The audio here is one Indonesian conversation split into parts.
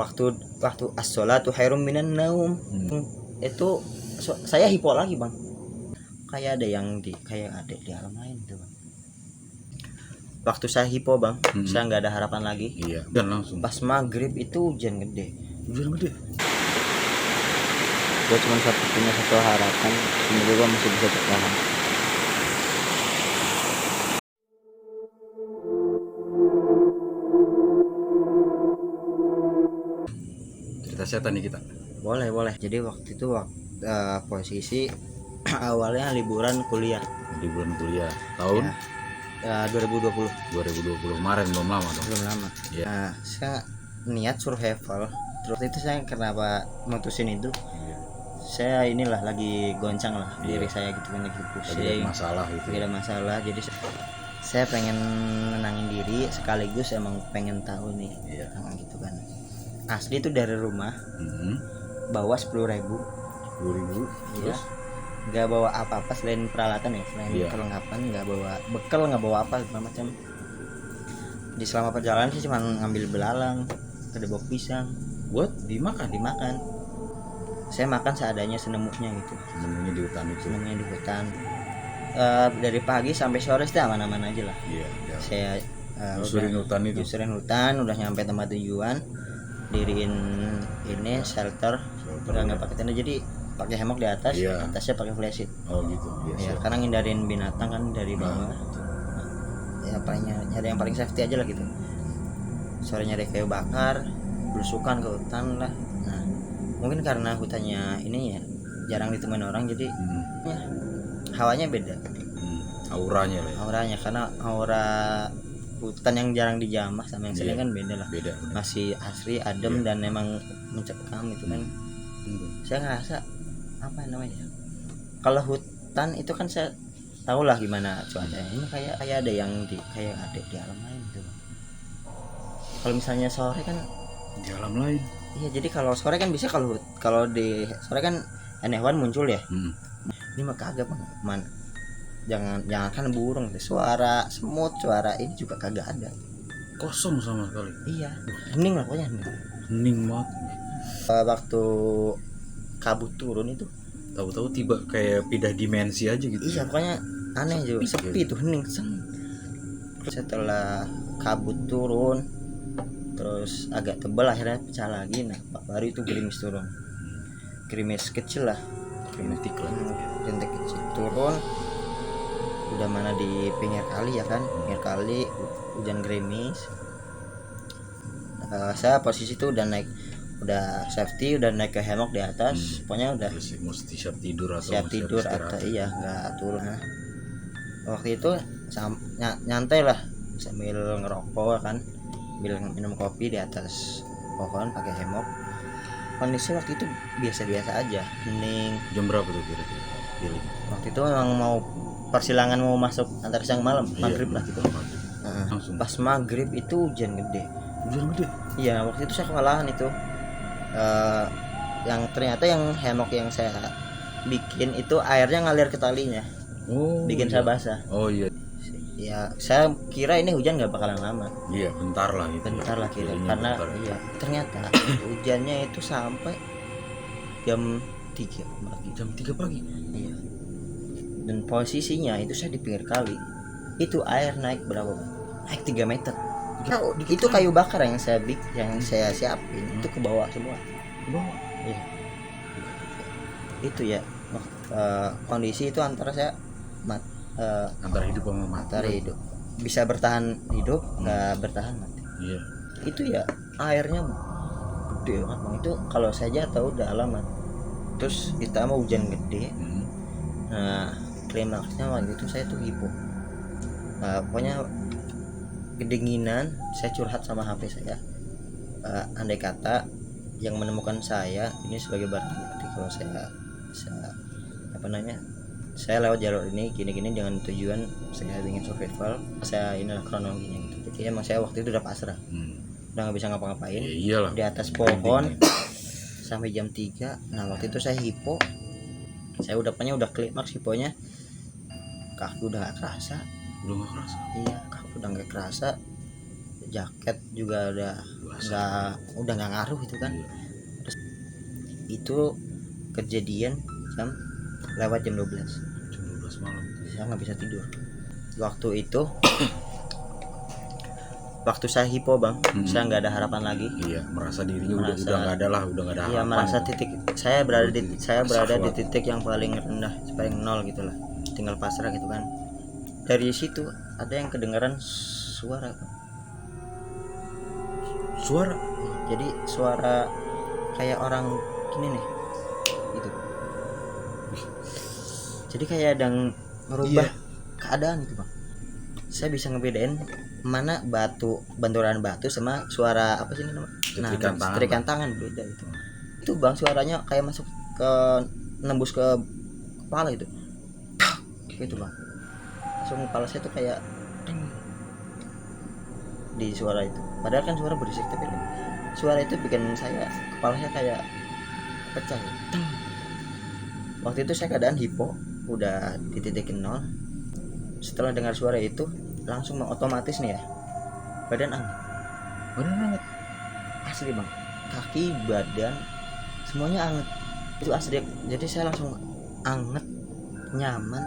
waktu as-sholatu khairum minan naum. Itu saya hipo lagi bang, kayak ada di alam lain gitu bang. Waktu saya hipo bang, saya nggak ada harapan lagi. Iya. Dan langsung Pas maghrib itu hujan gede. hujan gede. Gue cuma punya satu harapan, semoga gue masih bisa bertahan. Cerita setan nih kita. Boleh. Jadi waktu itu posisi awalnya liburan kuliah. Liburan kuliah tahun Ya, 2020 kemarin, belum lama dong. belum lama. Iya. Nah, saya niat survival. Terus itu saya kenapa mutusin itu? Iya. Saya inilah lagi goncang lah Iya. diri saya gitu kan, lagi Lagi pusing. ada masalah gitu. Lagi ada masalah. Jadi saya pengen nenangin diri, sekaligus emang pengen tahu nih. Iya. Gitu kan. Asli itu dari rumah bawa 10.000. 10.000. Iya. Nggak bawa apa-apa selain peralatan ya, selain Iya. perlengkapan, nggak bawa bekal, nggak bawa apa segala macam. Di selama perjalanan sih cuma ngambil belalang, kedebok pisang Buat dimakan. saya makan seadanya, senemuknya gitu, Semuanya di hutan itu. senemuknya di hutan. Dari pagi sampai sore sih aman-aman aja lah. Iya. Saya Nyusurin hutan itu. nyusurin hutan, udah nyampe tempat tujuan, diriin ini shelter, udah nggak pakai tenda, jadi pakai hemok di atas. Iya. Atasnya pakai flashlight. Oh gitu. Ya, karena ngindarin binatang kan dari bawah. Ya paling nyari yang paling safety aja lah gitu. Sore nyari kayu bakar, belusukan ke hutan lah. Nah, mungkin karena hutannya ini ya jarang ditemuin orang, jadi ya, hawanya beda. Auranya lah ya. Auranya, karena aura hutan yang jarang dijamah sama yang sering Iya. kan beda lah. Beda. Masih asri, adem, dan emang mencekam itu kan. Saya ngerasa apa namanya, kalau hutan itu kan saya tahu lah gimana cuacanya. Ini kayak ada yang kayak ada di alam lain gitu. Kalau misalnya sore kan Di alam lain. iya, jadi kalau sore kan bisa, kalau di sore kan hewan muncul ya. Ini mah kagak bang, man, jangan kan burung, suara semut, suara ini juga kagak ada. Kosong sama sekali. Iya, hening lah pokoknya, Hening banget. Waktu kabut turun itu Tahu-tahu tiba kayak pindah dimensi aja gitu. iya, pokoknya aneh juga, sepi tuh, hening. Setelah kabut turun terus agak tebal, akhirnya pecah lagi. Nah baru itu gerimis turun, gerimis kecil lah, Rintik lah gitu ya. rintik kecil turun. Udah mana di pinggir kali ya kan, pinggir kali hujan gerimis. Saya posisi itu udah safety, udah naik ke hemok di atas. Pokoknya udah mesti siap tidur atau siap tidur atau iya nggak turun. Nah, waktu itu nyantai lah sambil ngerokok kan, sambil minum kopi di atas pohon pakai hemok. Kondisi waktu itu biasa-biasa aja, hening. Jam berapa tuh kira-kira? Waktu itu memang mau persilangan, mau masuk antar siang malam, maghrib lah gitu. Langsung. Pas maghrib itu hujan gede. Iya, waktu itu saya kewalahan itu. Yang ternyata yang hemok yang saya bikin itu airnya ngalir ke talinya. Bikin saya basah. Oh iya. Ya, saya kira ini hujan nggak bakalan lama. Iya, bentar lah gitu. Bentar lah kira, karena iya, ternyata hujannya itu sampai jam 3 pagi. Jam 3 pagi. Iya. Dan posisinya itu saya di pinggir kali. Itu air naik berapa, Bang? Naik 3 meter. Itu kayu bakar yang saya siapin itu ke bawah semua. Iya. Itu ya. Kondisi itu antara saya antara hidup sama mati. Antara hidup. Bisa bertahan hidup, nggak bertahan mati. Iya. Itu ya airnya gede banget, Bang. Itu kalau saya jatuh udah alamat. Terus ditambah hujan gede. Nah, klimaksnya waktu itu saya tuh hipo. Pokoknya kedinginan, saya curhat sama HP saya. Andai kata yang menemukan saya ini sebagai barang bukti kalau saya lewat jalur ini gini-gini dengan tujuan saya ingin survival, saya inilah kronologinya gitu. Jadi emang saya waktu itu udah pasrah, udah nggak bisa ngapa-ngapain. Iyalah. Di atas pohon sampai jam 3. Nah waktu itu saya hipo, saya udah klimaks hiponya, kaki udah nggak kerasa. Udah nggak kerasa. Iya, kaki udah nggak kerasa. jaket juga udah nggak ngaruh itu kan. Iya. Terus itu kejadian lewat jam 12. Jam 12 malam. Saya nggak bisa tidur waktu itu. Waktu saya hipo bang, saya nggak ada harapan lagi. Iya, merasa dirinya udah Merasa- nggak ada lah, udah nggak ada Iya, harapan. merasa titik saya berada di Syahwat. titik yang paling rendah, paling nol gitulah, tinggal pasrah gitu kan. Dari situ ada yang kedengaran suara, Suara. jadi suara kayak orang gini nih gitu. Jadi kayak ada yang merubah keadaan gitu bang. Saya bisa ngebedain mana benturan batu sama suara apa sih ini namanya? Setrikaan tangan beda itu. Itu bang suaranya kayak masuk ke nembus ke kepala itu. Gitu bang. Langsung kepala saya tuh kayak ding. Di suara itu. Padahal kan suara berisik tapi suara itu bikin saya kepala saya kayak pecah. Ding. Waktu itu saya keadaan hipo, udah di titik nol. Setelah dengar suara itu langsung otomatis nih ya badan anget asli bang, kaki badan semuanya anget itu asli. Jadi saya langsung anget, nyaman.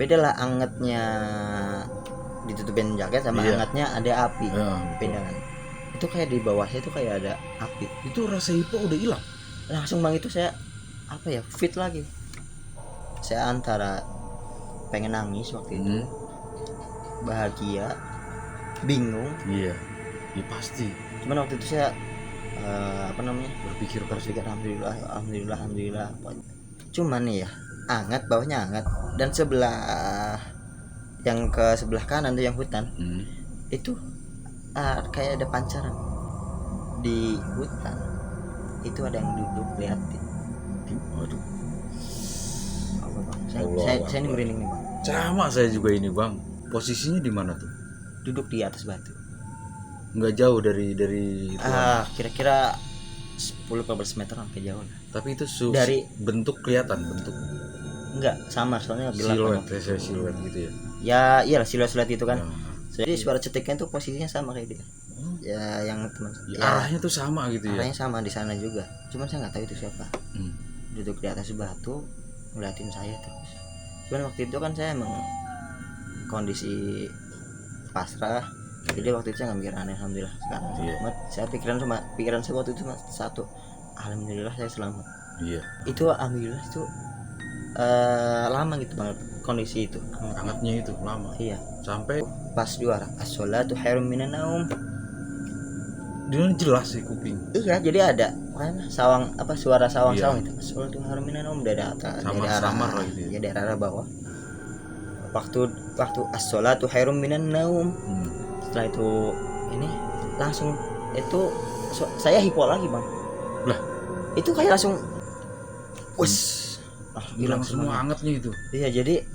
Beda lah angetnya ditutupin jaket sama angetnya ada api. Beda kan, itu kayak di bawahnya itu kayak ada api. Itu rasa hipo udah hilang Langsung bang itu saya apa ya, fit lagi. Saya antara pengen nangis waktu itu, bahagia, bingung. Iya, ya pasti. Cuman waktu itu saya berpikir alhamdulillah. Cuman nih ya, anget, bawahnya anget, dan yang ke sebelah kanan tuh yang hutan, itu kayak ada pancaran di hutan. Itu ada yang duduk liatin. Waduh. Allah bang, saya ini merinding nih bang. Sama saya juga ini bang. Posisinya di mana tuh? Duduk di atas batu. Nggak jauh dari itu. Kira-kira 10-15 meter sampai jauh lah. Tapi itu dari bentuk kelihatan bentuk. Enggak, samar soalnya gelap. Siluet gitu ya. Ya, iyalah siluet itu kan. Nah. Jadi suara cetiknya tuh posisinya sama kayak dia. Ya, yang teman. Ya, arahnya tuh sama gitu ya. Arahnya sama di sana juga. Cuman saya nggak tahu itu siapa. Duduk di atas batu, ngeliatin saya terus. Cuman waktu itu kan saya emang kondisi pasrah. Jadi waktu itu saya nggak mikir aneh, alhamdulillah sekarang selamat. Saya pikiran saya waktu itu cuma satu, alhamdulillah saya selamat. Iya. Itu alhamdulillah itu lama gitu banget kondisi itu. Hangatnya itu lama. Iya. Sampai pas juara as-sholatu khairum minan naum. Dia jelas sih kuping. Iya, jadi ada kan suara sawang-sawang itu. As-sholatu khairum minan naum dari atas, dari arah samar gitu ya. Ya dari arah bawah. Waktu as-sholatu khairum minan naum. Setelah itu ini langsung itu saya hipo lagi bang. Lah, itu kayak langsung hilang semua hangatnya itu. Iya, jadi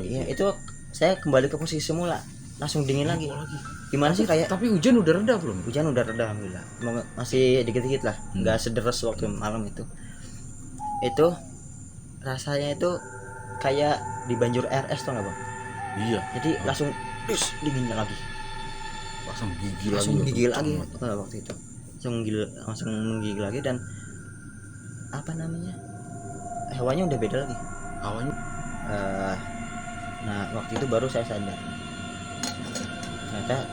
iya, itu saya kembali ke posisi semula, langsung dingin lagi. Gimana sih kayak? Tapi hujan udah reda belum? Hujan udah reda alhamdulillah. Masih dikit-dikit lah, nggak sederas waktu malam itu. Itu rasanya itu kayak di banjur air es tuh nggak bang? Iya. Jadi langsung dinginnya lagi. Langsung gigil lagi waktu itu. Langsung menggigil lagi dan hawanya udah beda lagi. Hawanya. Nah waktu itu baru saya sadar. Ternyata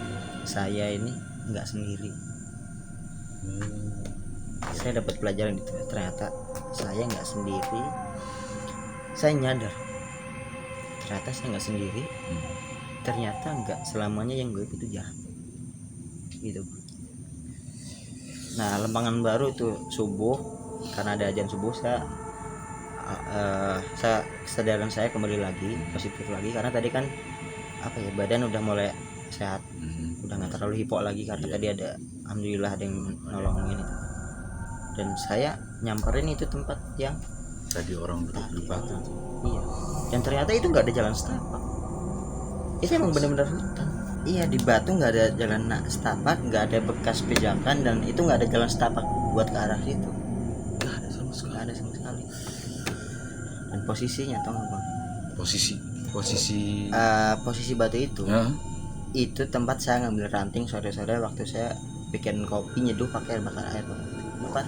saya ini nggak sendiri. Saya dapat pelajaran itu. Ternyata saya nggak sendiri. Saya nyadar. Ternyata saya nggak sendiri. Ternyata nggak selamanya yang gue itu jahat. Gitu. Nah lempangan baru itu subuh, karena ada azan subuh kesadaran saya kembali lagi positif lagi, karena tadi kan badan udah mulai sehat, udah nggak terlalu hipo lagi karena tadi ada alhamdulillah ada yang nolongin itu. Dan saya nyamperin itu tempat yang tadi orang duduk di batu. Iya. Dan ternyata itu nggak ada jalan setapak. Itu emang benar-benar hutan. Iya, di batu nggak ada jalan setapak, nggak ada bekas pijakan, dan itu nggak ada jalan setapak buat ke arah situ. Nggak ada sama sekali. Dan posisinya tau nggak bang? Posisi Posisi batu itu itu tempat saya ngambil ranting sore-sore waktu saya bikin kopi nyeduh pakai air bakar, apa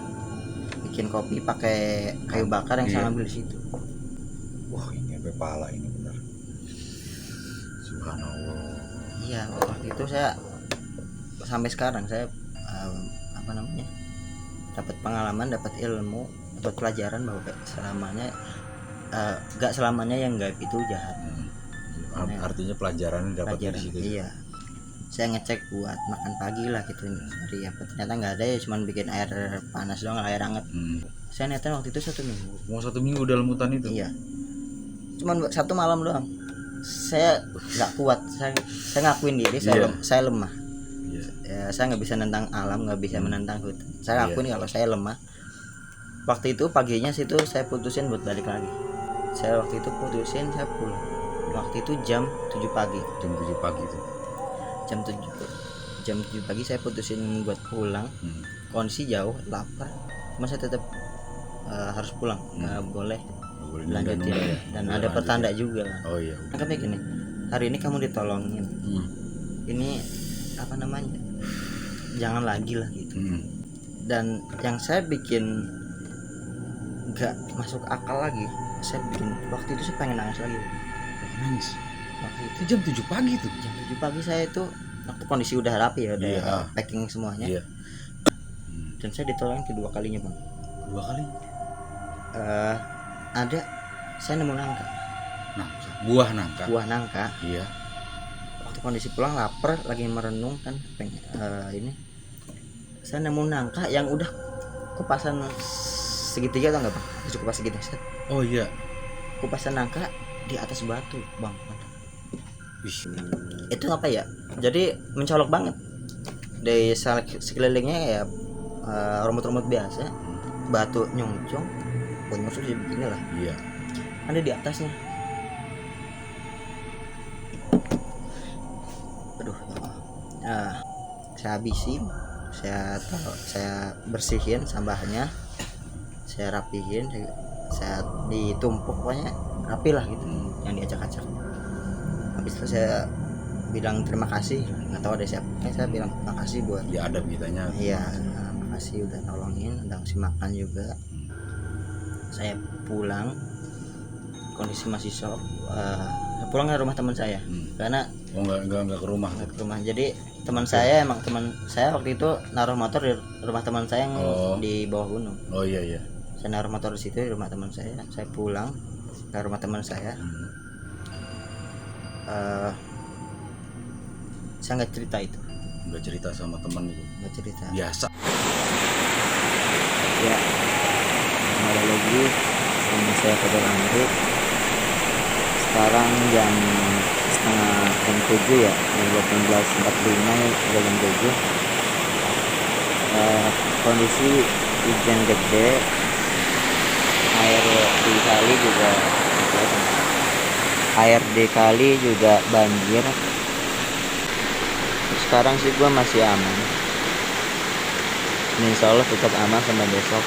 bikin kopi pakai kayu bakar yang saya Iya. ambil di situ. Wah, ini sampai pala ini benar. Subhanallah. Iya, waktu itu saya sampai sekarang saya apa namanya, dapat pengalaman, dapat ilmu, dapat pelajaran bahwa gak selamanya yang gaib itu jahat. Artinya pelajaran dapat Pelajaran, di situ. iya. Saya ngecek buat makan pagi lah gitu dari apa, ternyata nggak ada ya, cuman bikin air panas doang, air hangat. Saya netan waktu itu 1 minggu. Mau 1 minggu dalam hutan itu? Iya, cuman 1 malam doang. Saya nggak kuat, saya ngakuin diri saya lemah. Iya. Ya, saya nggak bisa menentang alam, nggak bisa menentang hutan. Saya ngakuin kalau saya lemah. Waktu itu paginya situ saya putusin buat balik lagi. Saya waktu itu putusin, saya pulang. Waktu itu jam 7 pagi. Jam 7 pagi itu. Jam 7 pagi saya putusin buat pulang. Kondisi jauh, lapar, cuma saya tetap harus pulang, nggak boleh lanjutin. Dan ada pertanda juga. Oh iya. Makanya gini, hari ini kamu ditolongin, ini apa namanya, jangan lagi lah gitu. Dan yang saya bikin nggak masuk akal lagi, saya bikin waktu itu saya pengen nangis lagi. Nangis. Waktu itu Itu jam 7 pagi tuh. jam 7 pagi saya itu waktu kondisi udah rapi ya, udah Iya. packing semuanya. Iya. Dan saya ditolongin kedua kalinya bang. 2 kali. Ada, saya nemu nangka, Buah nangka. buah nangka. Iya. Waktu kondisi pulang lapar, lagi merenung kan, ini saya nemu nangka yang udah kupasan segitiga, atau enggak bang? Itu kupas segitiga. Oh iya. Kupasan nangka di atas batu bang. Wih. Itu apa ya, jadi mencolok banget. Dari sekelilingnya ya rumput-rumput biasa, batu nyongcong, nyusul jadi begini lah. Iya. Ada di atasnya. Aduh, saya habisin, saya bersihin sampahnya, saya rapihin, saya ditumpuk, pokoknya rapi lah gitu, yang diacak-acak. Habis itu saya bilang terima kasih, nggak tahu ada siapa, saya bilang makasih buat, Ya ada beritanya. iya, makasih udah nolongin, udah ngasih makan juga. Saya pulang, kondisi masih shock. Saya pulang ke rumah teman saya, karena Enggak ke rumah. ke rumah. Jadi teman saya, emang teman saya waktu itu naruh motor di rumah teman saya yang di bawah gunung. Oh iya iya. Saya naruh motor di situ di rumah teman saya. Saya pulang ke rumah teman saya. Saya nggak cerita itu, Enggak cerita sama teman itu. nggak cerita. Biasa. Ya, kembali lagi sama saya Pada Lantik. Sekarang jam 6:30 ya, jam 18.45 ya, jam 7. Kondisi hujan gede, air di kali juga banjir. Sekarang sih gua masih aman, ini insya Allah tetap aman sampai besok.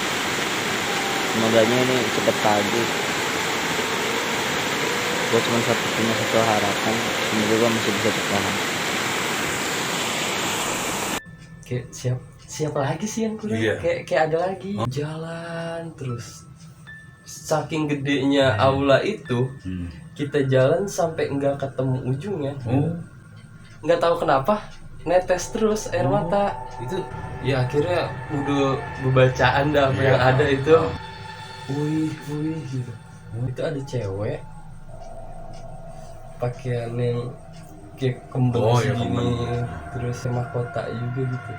Semoganya ini cepet pagi. Gue cuma punya satu harapan, semoga gue masih bisa bertahan. Kayak siapa lagi sih yang kurang? Iya. Kayak ada lagi. Jalan terus. Saking gedenya aula itu, kita jalan sampai nggak ketemu ujungnya. Nggak tahu kenapa, netes terus air mata. Itu ya akhirnya udah bebacaan dah apa yang ada itu. Wih gitu. Itu ada cewek pakaian yang kayak kembang segini, terus mahkota juga gitu.